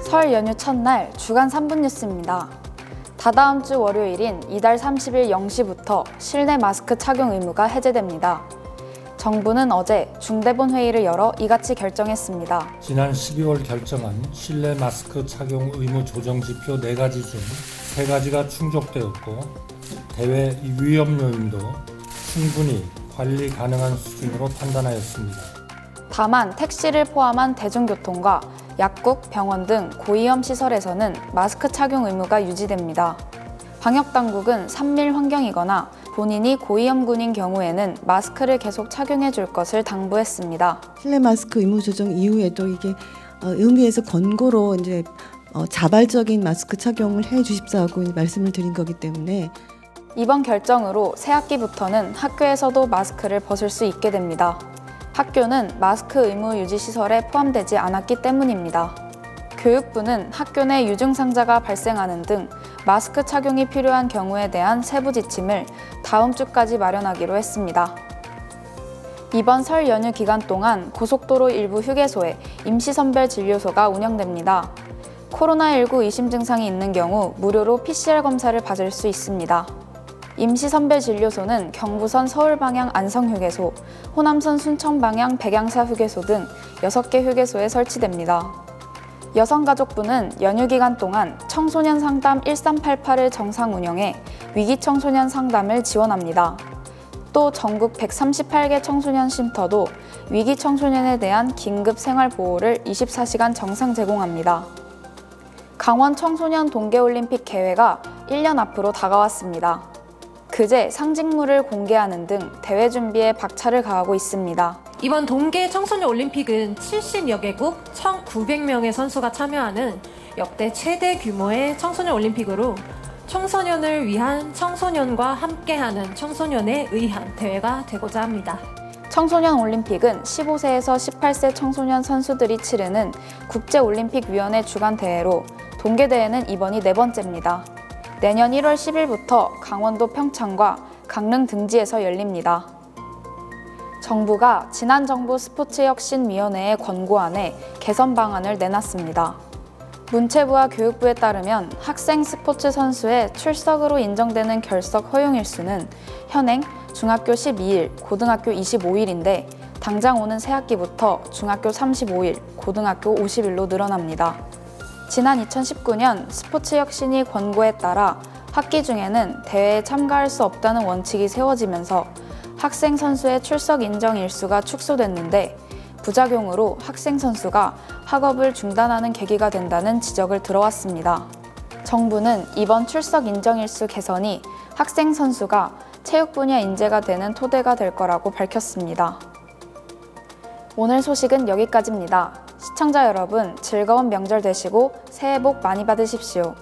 설 연휴 첫날 주간 3분 뉴스입니다. 다다음 주 월요일인 이달 30일 0시부터 실내 마스크 착용 의무가 해제됩니다. 정부는 어제 중대본 회의를 열어 이같이 결정했습니다. 지난 12월 결정한 실내 마스크 착용 의무 조정 지표 4가지 중 3가지가 충족되었고 대외 위험 요인도 충분히 관리 가능한 수준으로 판단하였습니다. 다만 택시를 포함한 대중교통과 약국, 병원 등 고위험 시설에서는 마스크 착용 의무가 유지됩니다. 방역당국은 산밀 환경이거나 본인이 고위험군인 경우에는 마스크를 계속 착용해 줄 것을 당부했습니다. 실내 마스크 의무 조정 이후에도 이게 의무에서 권고로 이제 자발적인 마스크 착용을 해 주십사고 말씀을 드린 거기 때문에 이번 결정으로 새학기부터는 학교에서도 마스크를 벗을 수 있게 됩니다. 학교는 마스크 의무 유지 시설에 포함되지 않았기 때문입니다. 교육부는 학교 내 유증상자가 발생하는 등 마스크 착용이 필요한 경우에 대한 세부 지침을 다음 주까지 마련하기로 했습니다. 이번 설 연휴 기간 동안 고속도로 일부 휴게소에 임시선별진료소가 운영됩니다. 코로나19 의심 증상이 있는 경우 무료로 PCR 검사를 받을 수 있습니다. 임시선별진료소는 경부선 서울 방향 안성휴게소, 호남선 순천 방향 백양사 휴게소 등 6개 휴게소에 설치됩니다. 여성가족부는 연휴 기간 동안 청소년 상담 1388을 정상 운영해 위기 청소년 상담을 지원합니다. 또 전국 138개 청소년 쉼터도 위기 청소년에 대한 긴급 생활 보호를 24시간 정상 제공합니다. 강원 청소년 동계올림픽 개회가 1년 앞으로 다가왔습니다. 그제 상징물을 공개하는 등 대회 준비에 박차를 가하고 있습니다. 이번 동계 청소년 올림픽은 70여 개국 1,900명의 선수가 참여하는 역대 최대 규모의 청소년 올림픽으로 청소년을 위한 청소년과 함께하는 청소년에 의한 대회가 되고자 합니다. 청소년 올림픽은 15세에서 18세 청소년 선수들이 치르는 국제올림픽위원회 주관 대회로 동계대회는 이번이 4번째입니다. 내년 1월 10일부터 강원도 평창과 강릉 등지에서 열립니다. 정부가 지난 정부 스포츠혁신위원회의 권고안에 개선 방안을 내놨습니다. 문체부와 교육부에 따르면 학생 스포츠 선수의 출석으로 인정되는 결석 허용일수는 현행 중학교 12일, 고등학교 25일인데 당장 오는 새학기부터 중학교 35일, 고등학교 50일로 늘어납니다. 지난 2019년 스포츠혁신위 권고에 따라 학기 중에는 대회에 참가할 수 없다는 원칙이 세워지면서 학생 선수의 출석 인정 일수가 축소됐는데 부작용으로 학생 선수가 학업을 중단하는 계기가 된다는 지적을 들어왔습니다. 정부는 이번 출석 인정 일수 개선이 학생 선수가 체육 분야 인재가 되는 토대가 될 거라고 밝혔습니다. 오늘 소식은 여기까지입니다. 시청자 여러분, 즐거운 명절 되시고 새해 복 많이 받으십시오.